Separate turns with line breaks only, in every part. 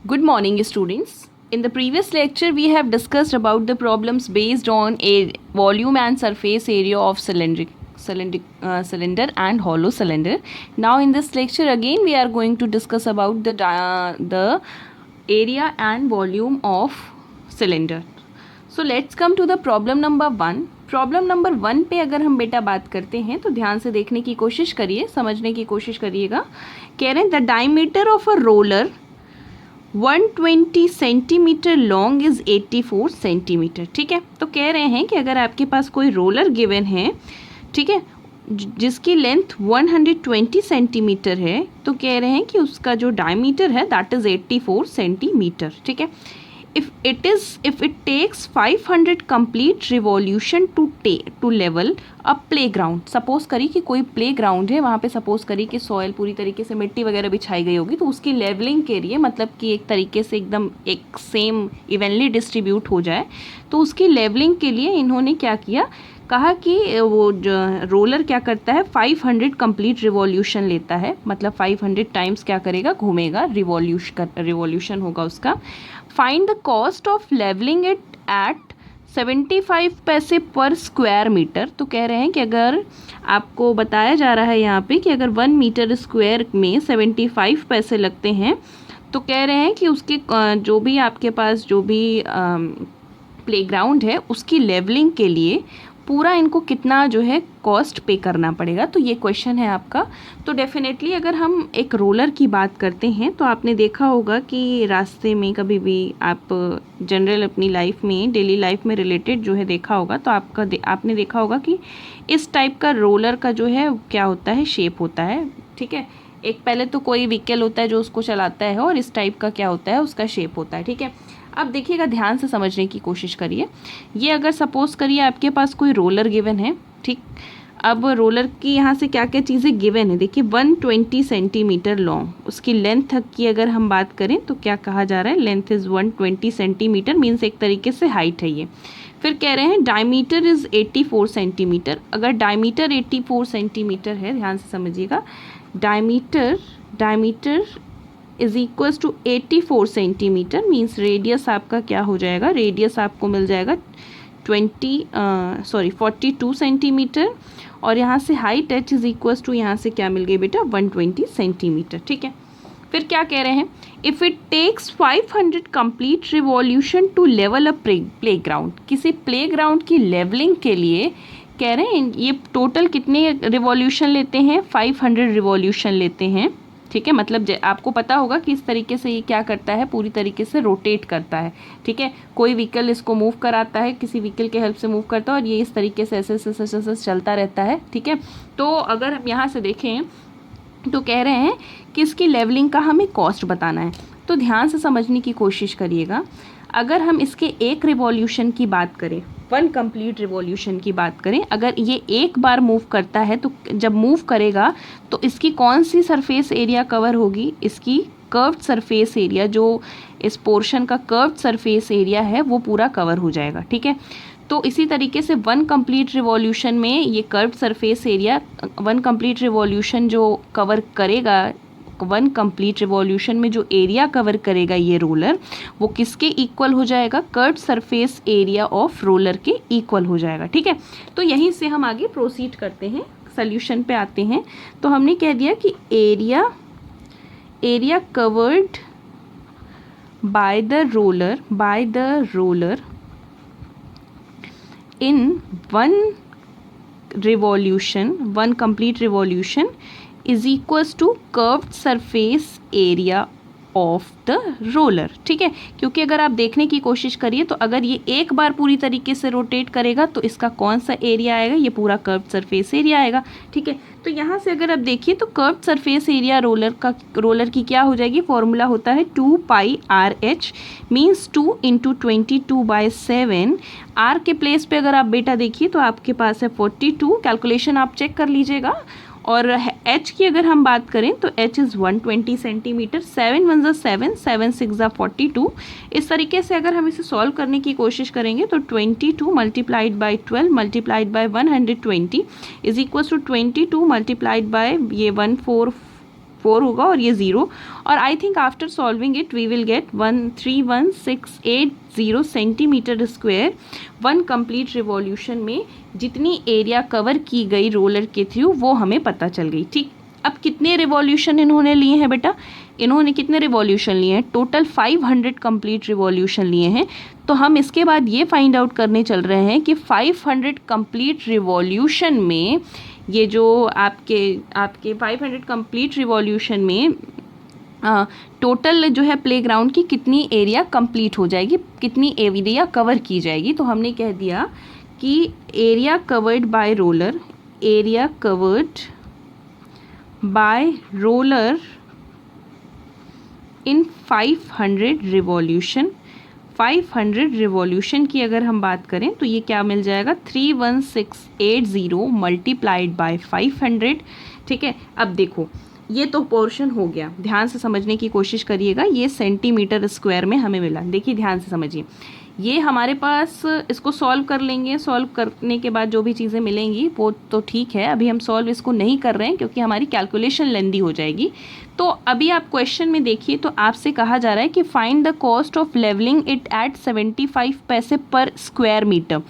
Good morning, students. In the previous lecture, we have discussed about the problems based on a volume and surface area of cylinder and hollow cylinder. Now, in this lecture, again we are going to discuss about the area and volume of cylinder. So let's come to the problem number 1. Problem number 1 पे अगर हम बेटा बात करते हैं तो ध्यान से देखने की कोशिश करिए, समझने की कोशिश करिएगा. कह रहे हैं the diameter of a roller 120 centimetre long is 84 centimetre. ठीक है, तो कह रहे हैं कि अगर आपके पास कोई रोलर गिवन है, ठीक है, जिसकी लेंथ 120 सेंटीमीटर है, तो कह रहे हैं कि उसका जो डायमीटर है दैट इज़ 84 सेंटीमीटर. ठीक है, if it takes 500 complete revolution to level a playground. Suppose करी कि कोई प्ले ग्राउंड है, वहाँ पे सपोज करी कि सॉयल पूरी तरीके से मिट्टी वगैरह बिछाई गई होगी, तो उसकी लेवलिंग के लिए, मतलब कि एक तरीके से एकदम एक सेम इवनली डिस्ट्रीब्यूट हो जाए, तो उसकी लेवलिंग के लिए इन्होंने क्या किया, कहा कि वो जो रोलर क्या करता है 500 कंप्लीट रिवॉल्यूशन लेता है, मतलब 500 टाइम्स क्या करेगा, घूमेगा, रिवॉल्यूशन होगा उसका. Find the cost of levelling it at 75 पैसे पर स्क्वायर मीटर. तो कह रहे हैं कि अगर आपको बताया जा रहा है यहाँ पे कि अगर 1 मीटर स्क्वायर में 75 पैसे लगते हैं, तो कह रहे हैं कि उसके जो भी आपके पास जो भी प्लेग्राउंड है उसकी लेवलिंग के लिए पूरा इनको कितना जो है कॉस्ट पे करना पड़ेगा. तो ये क्वेश्चन है आपका. तो डेफिनेटली अगर हम एक रोलर की बात करते हैं तो आपने देखा होगा कि रास्ते में कभी भी आप जनरल अपनी लाइफ में, डेली लाइफ में रिलेटेड जो है देखा होगा, तो आपने देखा होगा कि इस टाइप का रोलर का जो है क्या होता है, शेप होता है. ठीक है, एक पहले तो कोई व्हीकल होता है जो उसको चलाता है और इस टाइप का क्या होता है, उसका शेप होता है. ठीक है, अब देखिएगा, ध्यान से समझने की कोशिश करिए. ये अगर सपोज करिए आपके पास कोई रोलर गिवन है, ठीक, अब रोलर की यहाँ से क्या क्या चीज़ें गिवन है, देखिए 120 सेंटीमीटर लॉन्ग, उसकी लेंथ की अगर हम बात करें तो क्या कहा जा रहा है, लेंथ इज़ 120 सेंटीमीटर, मीन्स एक तरीके से हाइट है ये. फिर कह रहे हैं डायमीटर इज़ 84 सेंटीमीटर. अगर डायमीटर 84 सेंटीमीटर है, ध्यान से समझिएगा, diameter is equals to 84 centimetre, means radius आपका क्या हो जाएगा, रेडियस आपको मिल जाएगा 42 सेंटीमीटर. और यहाँ से height H is equals to, यहाँ से क्या मिल गई बेटा, 120 सेंटीमीटर. ठीक है, फिर क्या कह रहे हैं, if it takes 500 complete revolution to level a playground. किसी प्ले ग्राउंड की लेवलिंग के लिए कह रहे हैं ये टोटल कितने रिवॉल्यूशन लेते हैं, 500 रिवॉल्यूशन लेते हैं. ठीक है, मतलब आपको पता होगा कि इस तरीके से ये क्या करता है, पूरी तरीके से रोटेट करता है. ठीक है, कोई व्हीकल इसको मूव कराता है, किसी व्हीकल के हेल्प से मूव करता है और ये इस तरीके से ऐसे चलता रहता है. ठीक है, तो अगर हम यहाँ से देखें तो कह रहे हैं कि इसकी लेवलिंग का हमें कॉस्ट बताना है. तो ध्यान से समझने की कोशिश करिएगा. अगर हम इसके एक रिवॉल्यूशन की बात करें, 1 कंप्लीट रिवॉल्यूशन की बात करें, अगर ये एक बार मूव करता है तो जब मूव करेगा तो इसकी कौन सी सरफेस एरिया कवर होगी, इसकी कर्व्ड सरफेस एरिया, जो इस पोर्शन का कर्व्ड सरफेस एरिया है वो पूरा कवर हो जाएगा. ठीक है, तो इसी तरीके से 1 कंप्लीट रिवॉल्यूशन में ये curved surface area, 1 complete revolution जो कवर करेगा, 1 कंप्लीट रिवॉल्यूशन में जो एरिया कवर करेगा ये रोलर, वो किसके इक्वल हो जाएगा, curved surface area of roller के इक्वल हो जाएगा. ठीक है, तो यहीं से हम आगे प्रोसीड करते हैं, सॉल्यूशन पे आते हैं. तो हमने कह दिया कि area covered by the roller in 1 complete revolution is equals to curved surface area of the roller. ठीक है, क्योंकि अगर आप देखने की कोशिश करिए तो अगर ये एक बार पूरी तरीके से रोटेट करेगा तो इसका कौन सा एरिया आएगा, ये पूरा कर्व्ड सरफेस एरिया आएगा. ठीक है, तो यहाँ से अगर आप देखिए तो कर्व्ड सरफेस एरिया रोलर की क्या हो जाएगी, फॉर्मूला होता है 2πRH, मीन्स 2 × 22/7. आर के प्लेस पे अगर आप बेटा देखिए तो आपके पास है 42, कैलकुलेशन आप चेक कर लीजिएगा. और एच की अगर हम बात करें तो एच इज़ 120 सेंटीमीटर. 7 × 1 = 7, 7 × 6 = 42. इस तरीके से अगर हम इसे सॉल्व करने की कोशिश करेंगे तो 22 multiplied by 12 multiplied by 120 is equals to 22 multiplied by ये 144 4 होगा और ये 0, और I think after solving it we will get 131,680 centimetre square. One complete revolution में जितनी एरिया कवर की गई रोलर के थ्रू वो हमें पता चल गई। ठीक, अब कितने रिवॉल्यूशन इन्होंने लिए हैं बेटा, इन्होंने कितने रिवॉल्यूशन लिए हैं, टोटल 500 कंप्लीट रिवॉल्यूशन लिए हैं। तो हम इसके बाद ये फाइंड आउट करने चल रहे हैं कि 500 कंप्लीट रिवॉल्यूशन में ये जो आपके 500 कंप्लीट रिवॉल्यूशन में टोटल जो है प्लेग्राउंड की कितनी एरिया कंप्लीट हो जाएगी, कितनी एरिया कवर की जाएगी। तो हमने कह दिया कि area covered by roller, area covered by roller in 500 revolution. 500 revolution की अगर हम बात करें तो ये क्या मिल जाएगा, 31680 मल्टीप्लाइड बाय 500। ठीक है, अब देखो ये तो पोर्शन हो गया, ध्यान से समझने की कोशिश करिएगा। ये सेंटीमीटर स्क्वायर में हमें मिला, देखिए ध्यान से समझिए। ये हमारे पास, इसको सॉल्व कर लेंगे, सॉल्व करने के बाद जो भी चीज़ें मिलेंगी वो तो ठीक है। अभी हम सॉल्व इसको नहीं कर रहे हैं क्योंकि हमारी कैलकुलेशन लेंदी हो जाएगी। तो अभी आप क्वेश्चन में देखिए, तो आपसे कहा जा रहा है कि find the cost of levelling it at 75 पैसे पर square metre.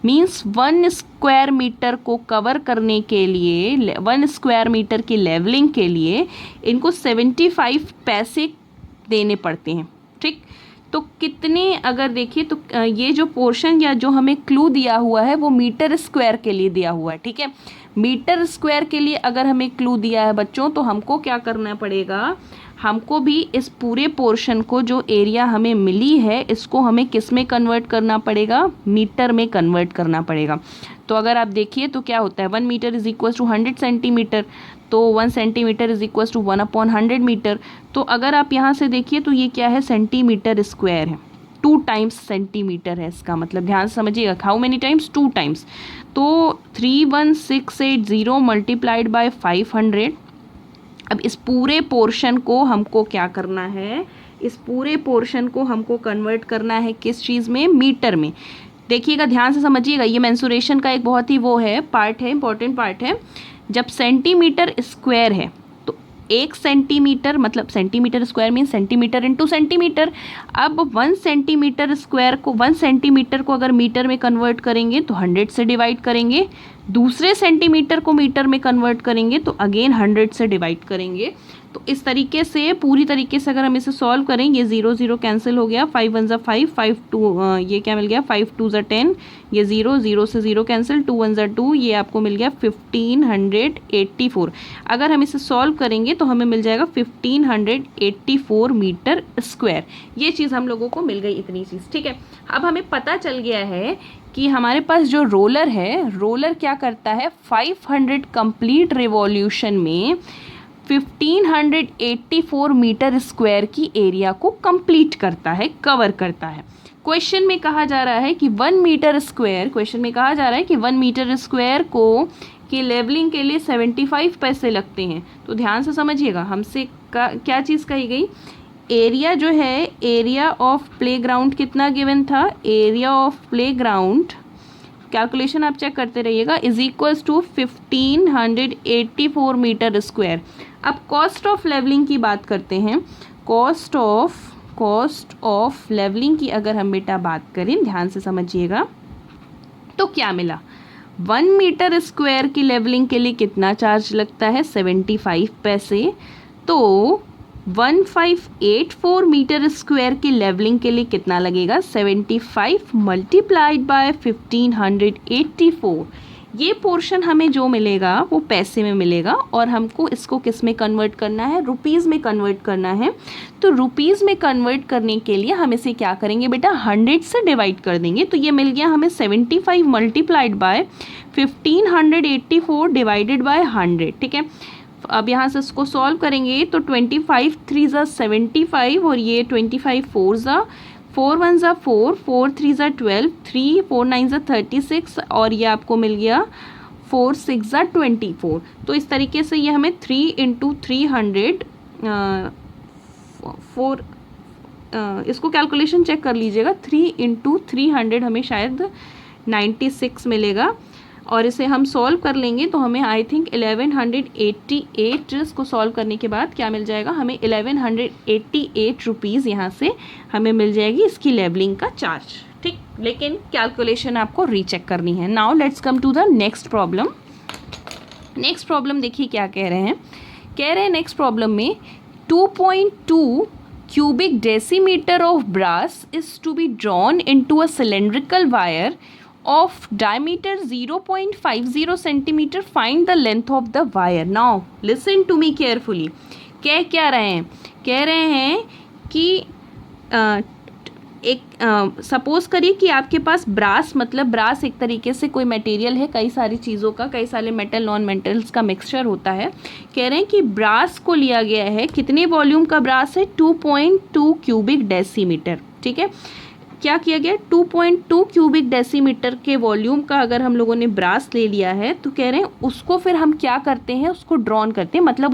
Means 1 square metre को कवर करने के लिए, 1 स्क्वायर मीटर की लेवलिंग के लिए इनको 75 पैसे देने पड़ते हैं। ठीक, तो कितने, अगर देखिए तो ये जो पोर्शन या जो हमें क्लू दिया हुआ है वो मीटर स्क्वायर के लिए दिया हुआ है। ठीक है, मीटर स्क्वायर के लिए अगर हमें क्लू दिया है बच्चों, तो हमको क्या करना पड़ेगा, हमको भी इस पूरे पोर्शन को, जो एरिया हमें मिली है, इसको हमें किस में कन्वर्ट करना पड़ेगा, मीटर में कन्वर्ट करना पड़ेगा। तो अगर आप देखिए तो क्या होता है, 1 metre is equal to 100 centimetre, तो 1 centimetre is equal to 1/100 metre. तो अगर आप यहाँ से देखिए तो ये क्या है, सेंटीमीटर स्क्वायर है, 2 टाइम्स सेंटीमीटर है इसका मतलब, ध्यान से समझिएगा। How many times, 2 times. तो 31680 मल्टीप्लाइड बाय 500। अब इस पूरे पोर्शन को हमको क्या करना है, इस पूरे पोर्शन को हमको कन्वर्ट करना है किस चीज़ में, मीटर में। देखिएगा, ध्यान से समझिएगा, ये मेंसुरेशन का एक बहुत ही वो है, पार्ट है, इंपॉर्टेंट पार्ट है। जब सेंटीमीटर स्क्वायर है तो 1 सेंटीमीटर, मतलब centimetre square mean centimetre into centimetre. अब 1 सेंटीमीटर स्क्वायर को, 1 सेंटीमीटर को अगर मीटर में कन्वर्ट करेंगे तो 100 से डिवाइड करेंगे, दूसरे सेंटीमीटर को मीटर में कन्वर्ट करेंगे तो अगेन 100 से डिवाइड करेंगे। तो इस तरीके से, पूरी तरीके से अगर हम इसे सॉल्व करें, ये 0 0 कैंसिल हो गया, 5 1 5, 5 2 ये क्या मिल गया, 5 2 10, ये 0 0 से 0 कैंसिल, 2 1 2, ये आपको मिल गया 1584। अगर हम इसे सॉल्व करेंगे तो हमें मिल जाएगा 1584 मीटर स्क्वायर। ये चीज़ हम लोगों को मिल गई, इतनी चीज़। ठीक है, अब हमें पता चल गया है कि हमारे पास जो रोलर है, रोलर क्या करता है, 500 कंप्लीट रिवॉल्यूशन में 1584 मीटर स्क्वायर की एरिया को कंप्लीट करता है, कवर करता है। क्वेश्चन में कहा जा रहा है कि 1 मीटर स्क्वायर, क्वेश्चन में कहा जा रहा है कि 1 मीटर स्क्वायर को की लेवलिंग के लिए 75 पैसे लगते हैं। तो ध्यान से समझिएगा, हमसे क्या चीज़ कही गई, एरिया जो है, एरिया ऑफ प्लेग्राउंड कितना गिवन था, एरिया ऑफ प्लेग्राउंड, कैलकुलेशन आप चेक करते रहिएगा, is equals to 1584 metre square. अब कॉस्ट ऑफ लेवलिंग की बात करते हैं। कॉस्ट ऑफ लेवलिंग की अगर हम बेटा बात करें, ध्यान से समझिएगा, तो क्या मिला, 1 मीटर स्क्वायर की लेवलिंग के लिए कितना चार्ज लगता है, 75 पैसे। तो 1584 मीटर स्क्वायर की लेवलिंग के लिए कितना लगेगा, 75 मल्टीप्लाइड बाय 1584। ये पोर्शन हमें जो मिलेगा वो पैसे में मिलेगा, और हमको इसको किस में कन्वर्ट करना है, रुपीज़ में कन्वर्ट करना है। तो रुपीज़ में कन्वर्ट करने के लिए हम इसे क्या करेंगे बेटा, 100 से डिवाइड कर देंगे। तो ये मिल गया हमें 75 मल्टीप्लाइड बाय 1584 डिवाइडेड बाय 100। ठीक है, अब यहाँ से इसको सॉल्व करेंगे तो 25 3 ज़ा 75, और ये 25 4 ज़ा 4 1 ज़ा 4, 4 3 ज़ा 12, 3 4 9 ज़ा 36, और ये आपको मिल गया 4 6 ज़ा 24। तो इस तरीके से ये हमें 3 इंटू 300 4, इसको कैलकुलेशन चेक कर लीजिएगा, 3 इंटू 300 हमें शायद 96 मिलेगा। और इसे हम सॉल्व कर लेंगे तो हमें आई थिंक 1188 इसको सॉल्व करने के बाद क्या मिल जाएगा, हमें 1188 रुपीज़ यहाँ से हमें मिल जाएगी इसकी लेबलिंग का चार्ज, ठीक। लेकिन कैलकुलेशन आपको रीचेक करनी है। Now let's come to the next problem. Next problem देखिए क्या कह रहे हैं नेक्स्ट प्रॉब्लम में 2.2 cubic decimeter of brass is to be drawn into a cylindrical wire of diameter 0.50 centimeter. Find the length of the wire. Now listen to me carefully. क्या रहे हैं, कह रहे हैं कि एक सपोज करिए कि आपके पास ब्रास, मतलब ब्रास एक तरीके से कोई मटेरियल है, कई सारी चीज़ों का, कई सारे मेटल नॉन मेटल्स का मिक्सचर होता है। कह रहे हैं कि ब्रास को लिया गया है, कितने वॉल्यूम का ब्रास है, 2.2 क्यूबिक डेसीमीटर, ठीक है। क्या किया गया, 2.2 क्यूबिक डेसीमीटर के वॉल्यूम का अगर हम लोगों ने ब्रास ले लिया है तो कह रहे हैं उसको फिर हम क्या करते हैं, उसको ड्रॉन करते हैं, मतलब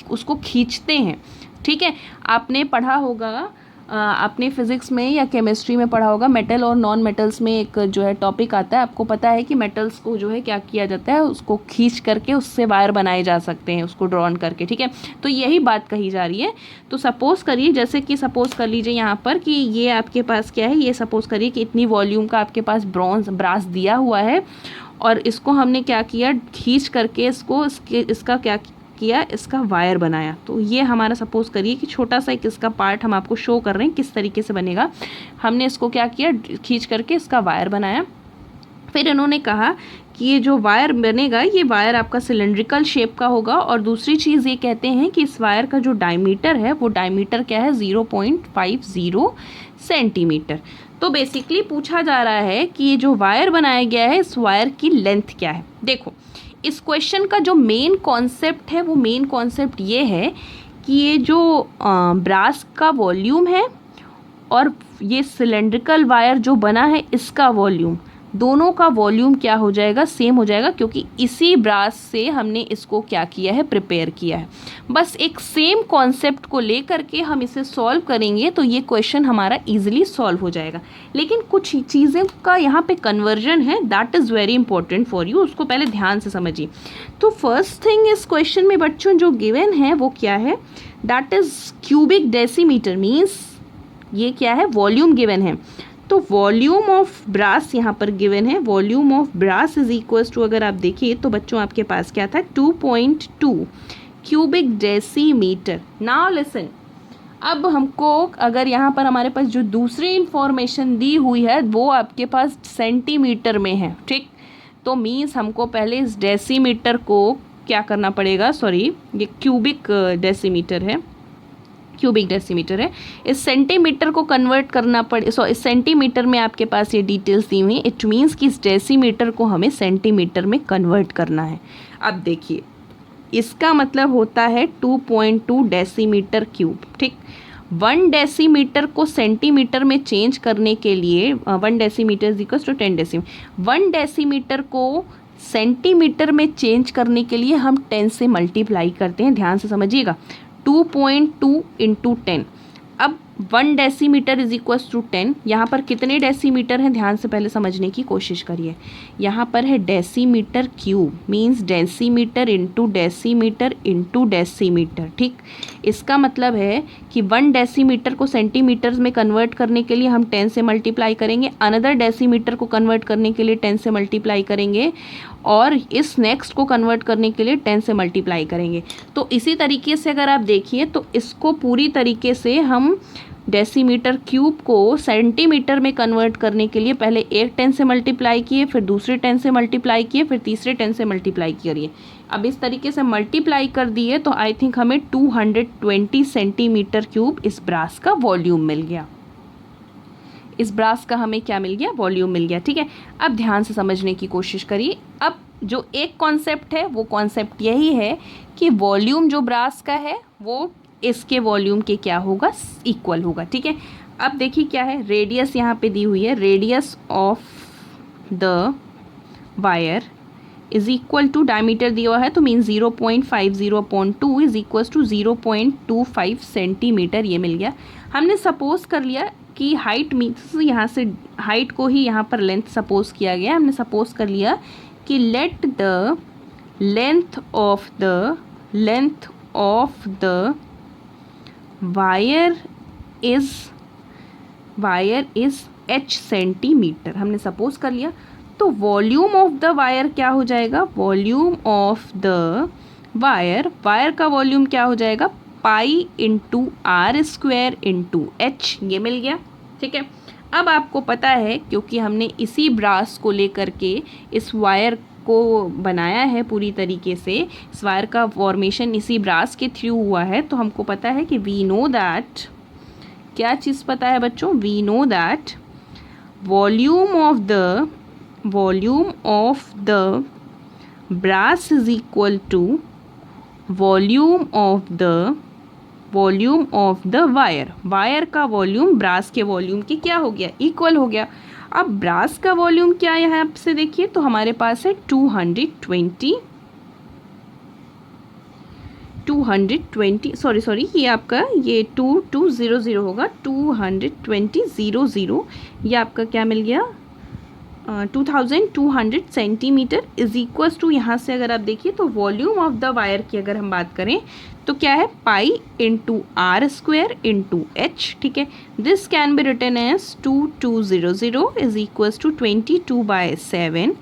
उसको खींचते हैं, ठीक है। आपने पढ़ा होगा, आपने फिजिक्स में या केमिस्ट्री में पढ़ा होगा, मेटल और नॉन मेटल्स में एक जो है टॉपिक आता है, आपको पता है कि मेटल्स को जो है क्या किया जाता है, उसको खींच करके उससे वायर बनाए जा सकते हैं, उसको ड्रॉन करके, ठीक है। तो यही बात कही जा रही है। तो सपोज करिए, जैसे कि सपोज कर लीजिए यहाँ पर कि ये आपके पास क्या है, ये सपोज करिए कि इतनी वॉल्यूम का आपके पास ब्रास दिया हुआ है और इसको हमने क्या किया, खींच करके इसका क्या किया, इसका वायर बनाया। तो ये हमारा सपोज करिए कि छोटा सा एक इसका पार्ट हम आपको शो कर रहे हैं किस तरीके से बनेगा। हमने इसको क्या किया, खींच करके इसका वायर बनाया। फिर इन्होंने कहा कि ये जो वायर बनेगा, ये वायर आपका सिलेंड्रिकल शेप का होगा, और दूसरी चीज़ ये कहते हैं कि इस वायर का जो डायमीटर है वो डायमीटर क्या है, 0.50 सेंटीमीटर। तो बेसिकली पूछा जा रहा है कि ये जो वायर बनाया गया है, इस वायर की लेंथ क्या है। देखो, इस क्वेश्चन का जो मेन कॉन्सेप्ट है, वो मेन कॉन्सेप्ट ये है कि ये जो ब्रास का वॉल्यूम है और ये सिलेंड्रिकल वायर जो बना है, इसका वॉल्यूम, दोनों का वॉल्यूम क्या हो जाएगा, सेम हो जाएगा, क्योंकि इसी ब्रास से हमने इसको क्या किया है, प्रिपेयर किया है। बस एक सेम कॉन्सेप्ट को लेकर के हम इसे सॉल्व करेंगे तो ये क्वेश्चन हमारा इजीली सॉल्व हो जाएगा। लेकिन कुछ चीज़ें का यहाँ पे कन्वर्जन है, that is very important for you, उसको पहले ध्यान से समझिए। तो फर्स्ट थिंग इस क्वेश्चन में बच्चों जो गिवन है वो क्या है, that is cubic decimetre, means ये क्या है, वॉल्यूम गिवन है। तो वॉल्यूम ऑफ ब्रास यहाँ पर गिवन है, volume of brass is equals to, अगर आप देखिए तो बच्चों आपके पास क्या था, 2.2 क्यूबिक डेसीमीटर। नाउ लिसन, अब हमको अगर यहाँ पर हमारे पास जो दूसरी इंफॉर्मेशन दी हुई है वो आपके पास सेंटीमीटर में है, ठीक। तो मीन्स हमको पहले इस डेसीमीटर को क्या करना पड़ेगा, सॉरी ये क्यूबिक डेसीमीटर है, क्यूबिक डेसीमीटर है, इस सेंटीमीटर को कन्वर्ट करना पड़े, सो इस सेंटीमीटर में आपके पास ये डिटेल्स दी हुई, इट मीन्स कि इस डेसीमीटर को हमें सेंटीमीटर में कन्वर्ट करना है। अब देखिए, इसका मतलब होता है 2.2 डेसीमीटर क्यूब, ठीक। 1 डेसीमीटर को सेंटीमीटर में चेंज करने के लिए 1 decimetre is equals to 10 decimetre, 1 decimetre को सेंटीमीटर में चेंज करने के लिए हम 10 से मल्टीप्लाई करते हैं, ध्यान से समझिएगा, 2.2 इंटू 10। अब 1 डेसीमीटर इज इक्वल्स टू 10, यहाँ पर कितने डेसीमीटर हैं, ध्यान से पहले समझने की कोशिश करिए। यहाँ पर है decimetre cube, means decimetre into decimetre into decimetre, ठीक। इसका मतलब है कि 1 डेसीमीटर को सेंटीमीटर्स में कन्वर्ट करने के लिए हम 10 से मल्टीप्लाई करेंगे, अनदर डेसीमीटर को कन्वर्ट करने के लिए 10 से मल्टीप्लाई करेंगे, और इस नेक्स्ट को कन्वर्ट करने के लिए 10 से मल्टीप्लाई करेंगे। तो इसी तरीके से अगर आप देखिए तो इसको पूरी तरीके से हम डेसीमीटर क्यूब को सेंटीमीटर में कन्वर्ट करने के लिए पहले एक 10 से मल्टीप्लाई किए, फिर दूसरे 10 से मल्टीप्लाई किए, फिर तीसरे 10 से मल्टीप्लाई करिए। अब इस तरीके से मल्टीप्लाई कर दिए तो आई थिंक हमें 220 सेंटीमीटर क्यूब इस ब्रास का वॉल्यूम मिल गया। इस ब्रास का हमें क्या मिल गया, वॉल्यूम मिल गया, ठीक है। अब ध्यान से समझने की कोशिश करिए। अब जो एक कॉन्सेप्ट है वो कॉन्सेप्ट यही है कि वॉल्यूम जो ब्रास का है वो इसके वॉल्यूम के क्या होगा, इक्वल होगा, ठीक है। अब देखिए क्या है, रेडियस यहाँ पे दी हुई है, radius of the wire is equal to, diameter दिया हुआ है तो mean 0.50/2 is equal to 0.25 centimetre, ये मिल गया। हमने सपोज कर लिया कि हाइट मीन्स यहाँ से हाइट को ही यहाँ पर लेंथ सपोज किया गया, हमने सपोज कर लिया कि let the length of the wire is h centimetre, हमने सपोज कर लिया। तो वॉल्यूम ऑफ द वायर क्या हो जाएगा, वॉल्यूम ऑफ द वायर का वॉल्यूम क्या हो जाएगा, pi into R square into H, ये मिल गया। ठीक है, अब आपको पता है क्योंकि हमने इसी ब्रास को लेकर के इस वायर को बनाया है पूरी तरीके से, इस वायर का फॉर्मेशन इसी ब्रास के थ्रू हुआ है, तो हमको पता है कि वी नो दैट, क्या चीज़ पता है बच्चों, we know that volume of the brass is equal to volume of the wire का वॉल्यूम ब्रास के वॉल्यूम की क्या हो गया, इक्वल हो गया। अब ब्रास का वॉल्यूम क्या है यहाँ से देखिए, तो हमारे पास है 220 सॉरी ये आपका ये 2200 होगा, 220 ये आपका क्या मिल गया 2200 सेंटीमीटर इज इक्वल्स टू, यहाँ से अगर आप देखिए तो वॉल्यूम ऑफ द वायर की अगर हम बात करें तो क्या है, pi into R square into H. ठीक है, this can be written as 2200 is equals to 22/7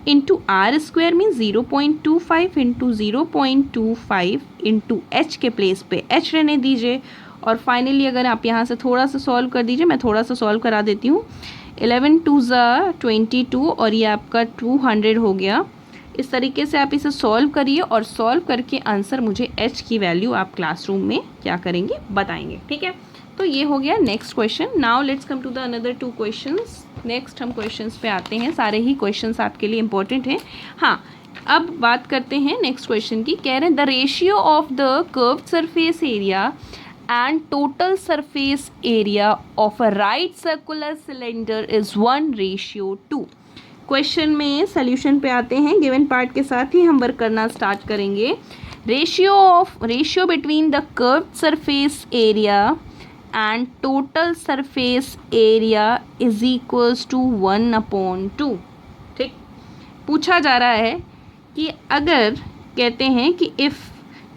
into R square mean 0.25 into 0.25 into H के प्लेस पे एच रहने दीजिए। और फाइनली अगर आप यहाँ से थोड़ा सा सॉल्व कर दीजिए, मैं थोड़ा सा सॉल्व करा देती हूँ। 11 2 22 और ये आपका 200 हो गया। इस तरीके से आप इसे सॉल्व करिए और सॉल्व करके आंसर मुझे एच की वैल्यू आप क्लासरूम में क्या करेंगे, बताएंगे। ठीक है, तो ये हो गया next question. Now let's come to the another 2 questions. Next हम क्वेश्चंस पे आते हैं, सारे ही क्वेश्चंस आपके लिए इंपॉर्टेंट हैं। हाँ, अब बात करते हैं नेक्स्ट क्वेश्चन की। कह रहे हैं the ratio of the curved surface area and total surface area of a right circular cylinder is 1:2। Question में सॉल्यूशन पे आते हैं। गिवन पार्ट के साथ ही हम वर्क करना स्टार्ट करेंगे। Ratio between the curved surface area and total surface area is equals to 1/2। ठीक, पूछा जा रहा है कि अगर कहते हैं कि if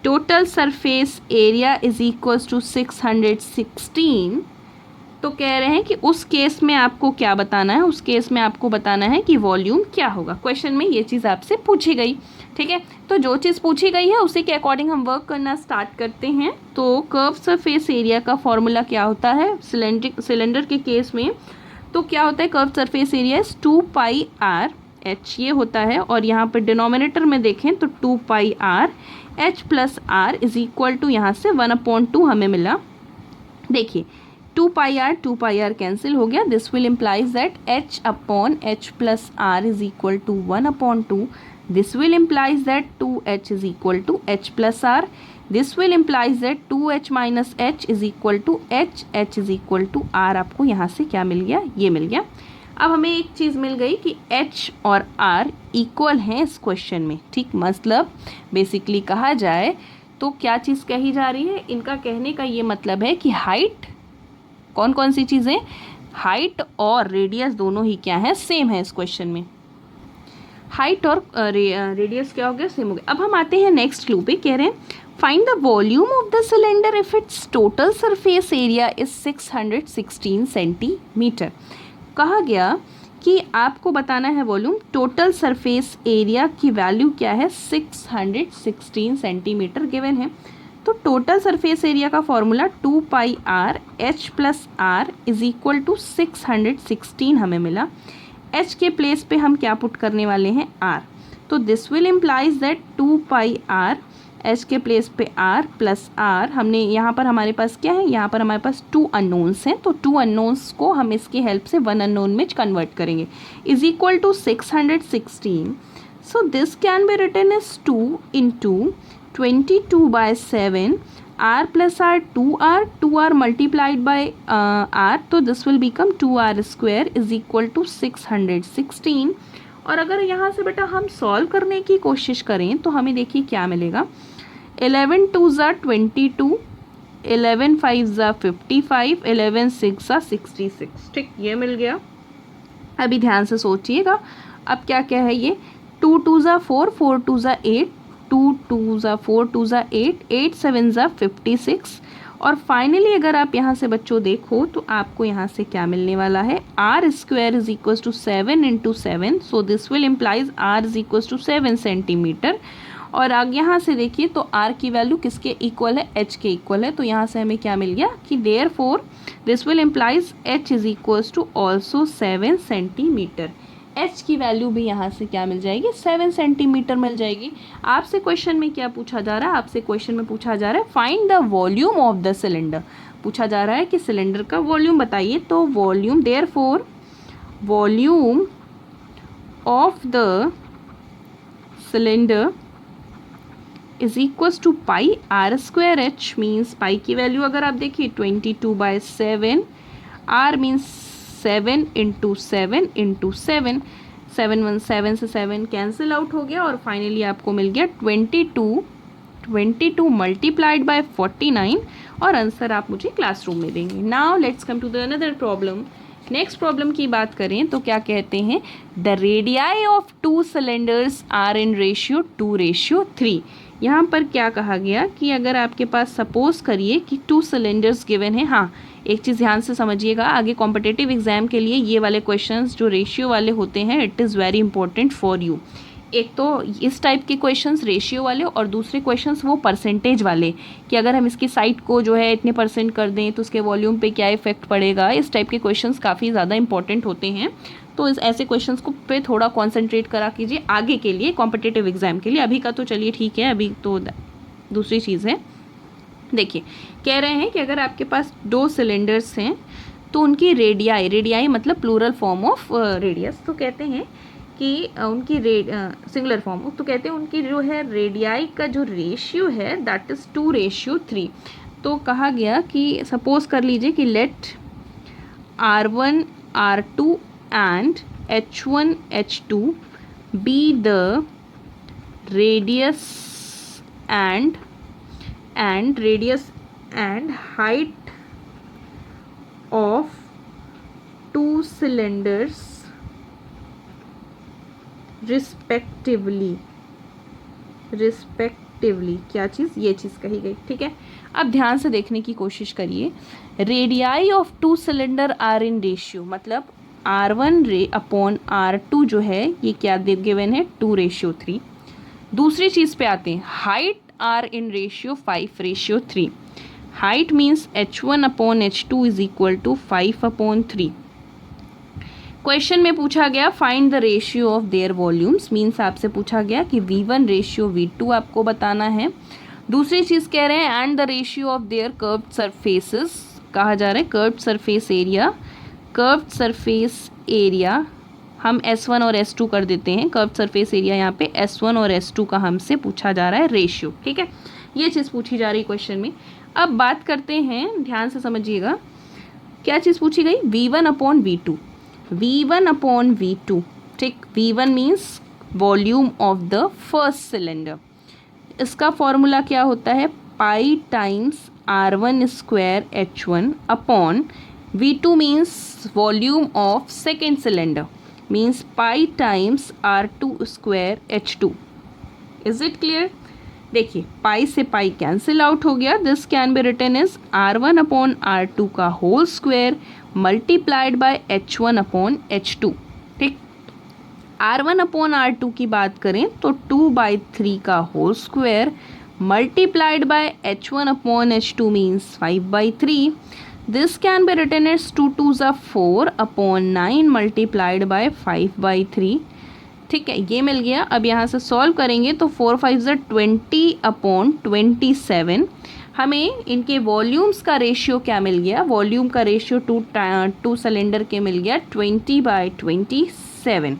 total surface area is equals to 616, तो कह रहे हैं कि उस केस में आपको क्या बताना है, उस केस में आपको बताना है कि वॉल्यूम क्या होगा। क्वेश्चन में ये चीज़ आपसे पूछी गई। ठीक है, तो जो चीज़ पूछी गई है उसी के अकॉर्डिंग हम वर्क करना स्टार्ट करते हैं। तो कर्व सरफेस एरिया का फॉर्मूला क्या होता है सिलेंडर के केस में, तो क्या होता है, curve surface area is 2πr/h ये होता है। और यहाँ पर डिनोमिनेटर में देखें तो 2πr h plus R is equal to, यहाँ से 1/2 हमें मिला। देखिए 2πr कैंसिल हो गया। This will implies that h/h plus R is equal to 1/2। This will implies that 2h is equal to h plus R. This will implies that 2h minus h is equal to h is equal to r। आपको यहाँ से क्या मिल गया, ये मिल गया। अब हमें एक चीज़ मिल गई कि h और r इक्वल हैं इस क्वेश्चन में। ठीक, मतलब बेसिकली कहा जाए तो क्या चीज़ कही जा रही है, इनका कहने का ये मतलब है कि हाइट, कौन कौन सी चीज़ें, हाइट और रेडियस दोनों ही क्या है, सेम है इस क्वेश्चन में। हाइट और रेडियस क्या हो गया, सेम हो गया। अब हम आते हैं नेक्स्ट क्लू पे। कह रहे हैं find the volume of the cylinder if its total surface area is 616 centimetre. कहा गया कि आपको बताना है वॉल्यूम, टोटल सरफेस एरिया की वैल्यू क्या है, 616 सेंटीमीटर गिवन है। तो टोटल सरफेस एरिया का formula 2πr/h plus R is equal to 616 हमें मिला। h के प्लेस पे हम क्या पुट करने वाले हैं, r। तो this will implies that 2πr, h के प्लेस पे r प्लस r। हमने यहाँ पर हमारे पास क्या है, यहाँ पर हमारे पास 2 अननोन्स हैं, तो 2 अननोन्स को हम इसकी हेल्प से 1 अननोन में कन्वर्ट करेंगे, is equal to 616। So this can be written as 2 into 22/7 r plus r 2r multiplied by r, तो this will become 2r square is equal to 616। और अगर यहाँ से बेटा हम सॉल्व करने की कोशिश करें तो हमें देखिए क्या मिलेगा। 11 2 22, 11 5 55, 11 6 66। ठीक, ये मिल गया। अभी ध्यान से सोचिएगा, अब क्या क्या है ये 2 2 ज़ा 4, 4 2 ज़ा 8, 2 2 ज़ा 4 2 ज़ा 8, 8 7 ज़ा 56। और फाइनली अगर आप यहाँ से बच्चों देखो तो आपको यहाँ से क्या मिलने वाला है, R square is equals to 7 into 7, so this will implies R is equals to 7 centimetre. और आगे यहाँ से देखिए तो r की वैल्यू किसके इक्वल है, h के इक्वल है, तो यहाँ से हमें क्या मिल गया कि therefore this will implies h is equals to also 7 centimetre. h की वैल्यू भी यहाँ से क्या मिल जाएगी, 7 सेंटीमीटर मिल जाएगी। आपसे क्वेश्चन में क्या पूछा जा रहा है, आपसे क्वेश्चन में पूछा जा रहा है find the volume of the cylinder. पूछा जा रहा है कि सिलेंडर का वॉल्यूम बताइए, तो volume therefore volume of the cylinder is equals to pi R square H, means pi की वैल्यू अगर आप देखिए 22/7, आर मीन्स 7 इंटू 7 इंटू 7, 7 1 7 से 7 कैंसिल आउट हो गया और फाइनली आपको मिल गया 22 मल्टीप्लाइड बाय 49 और आंसर आप मुझे क्लासरूम में देंगे। Now let's come to the another problem. Next problem की बात करें तो क्या कहते हैं, the radii of 2 cylinders are in ratio 2:3। यहाँ पर क्या कहा गया कि अगर आपके पास सपोज करिए कि 2 सिलेंडर्स गिवन है। हाँ, एक चीज़ ध्यान से समझिएगा, आगे कॉम्पिटिटिव एग्जाम के लिए ये वाले क्वेश्चंस जो रेशियो वाले होते हैं it is very important for you. एक तो इस टाइप के क्वेश्चंस रेशियो वाले और दूसरे क्वेश्चंस वो परसेंटेज वाले कि अगर हम इसकी साइड को जो है इतने % कर दें तो उसके वॉल्यूम पे क्या इफेक्ट पड़ेगा। इस टाइप के क्वेश्चंस काफ़ी ज़्यादा इंपॉर्टेंट होते हैं, तो इस ऐसे क्वेश्चंस को पे थोड़ा कॉन्सेंट्रेट करा कीजिए आगे के लिए कॉम्पिटिटिव एग्जाम के लिए। अभी का तो चलिए ठीक है, अभी तो दूसरी चीज़ है। देखिए कह रहे हैं कि अगर आपके पास 2 सिलेंडर्स हैं तो उनकी रेडियाई मतलब प्लूरल फॉर्म ऑफ रेडियस, तो कहते हैं कि उनकी सिंगुलर फॉर्म, तो कहते हैं उनकी जो है रेडियाई का जो रेशियो है दैट इज़ 2:3। तो कहा गया कि सपोज कर लीजिए कि let R1 R2 and H1 H2 be the radius and height of 2 cylinders respectively. क्या चीज़, ये चीज़ कही गई, ठीक है। अब ध्यान से देखने की कोशिश करिए, radii of 2 cylinder are in ratio मतलब R1 अपॉन R2 जो है ये क्या गिवन है 2:3। दूसरी चीज़ पे आते हैं, height are in ratio 5:3। Height means H1 upon H2 is equal to 5/3। Question में पूछा गया find the ratio of their volumes, means आपसे पूछा गया कि V1 रेशियो V2 आपको बताना है। दूसरी चीज़ कह रहे हैं and the ratio of there curved surfaces, कहा जा रहा है कर्व्ड सरफेस एरिया हम S1 और S2 कर देते हैं। कर्व्ड सरफेस एरिया यहाँ पे S1 और S2 का हमसे पूछा जा रहा है रेशियो, ठीक है। ये चीज़ पूछी जा रही क्वेश्चन में। अब बात करते हैं, ध्यान से समझिएगा क्या चीज़ पूछी गई, V1 अपॉन V2, ठीक। V1 means volume of the first cylinder. इसका फॉर्मूला क्या होता है, pi times R1 square H1 upon V2 means volume of second cylinder means pi times R2 square H2। Is it clear. देखिए pi से pi cancel out हो गया, this can be written is R1 upon R2 का whole square multiplied by H1 upon H2, ठीक। R1 upon R2 की बात करें तो 2/3 का whole square multiplied by H1 upon H2 means 5/3। This can be written as 2 2 ज़ा 4 upon 9 multiplied by 5/3, ठीक है। ये मिल गया। अब यहाँ से सॉल्व करेंगे तो 4 5 ज़ा 20 अपॉन 27। हमें इनके वॉल्यूम्स का रेशियो क्या मिल गया, वॉल्यूम का रेशियो टू सिलेंडर के मिल गया 20/27,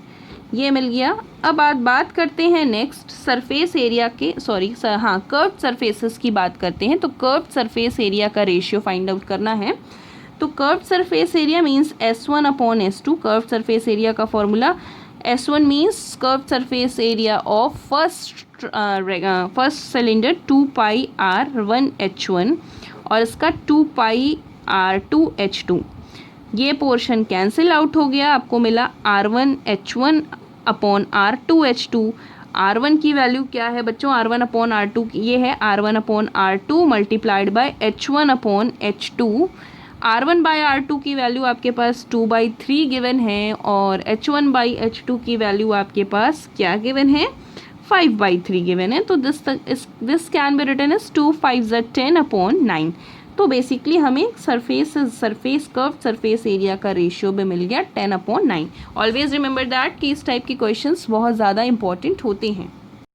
ये मिल गया। अब आज बात करते हैं नेक्स्ट सरफेस एरिया के, कर्व्ड सरफेसेस की बात करते हैं। तो कर्व्ड सरफेस एरिया का रेशियो फाइंड आउट करना है। तो curved surface area means S1 upon S2। Curved surface area का formula S1 means curved surface area of first cylinder 2πr1H1 और इसका 2πr2H2। ये पोर्शन कैंसिल आउट हो गया, आपको मिला R1H1 अपॉन R2H2। R1 की वैल्यू क्या है बच्चों, R1 अपॉन R2 ये है R1 upon R2 multiplied by H1 upon H2। R1 by R2 की वैल्यू आपके पास 2/3 गिवन है और H1 बाई H2 की वैल्यू आपके पास क्या गिवन है, 5/3 गिवन है। तो this can be written as 2 5 10 upon 9। तो बेसिकली हमें सरफेस कर्व सरफेस एरिया का रेशियो भी मिल गया 10/9। ऑलवेज रिमेंबर दैट कि इस टाइप के क्वेश्चंस बहुत ज़्यादा इंपॉर्टेंट होते हैं।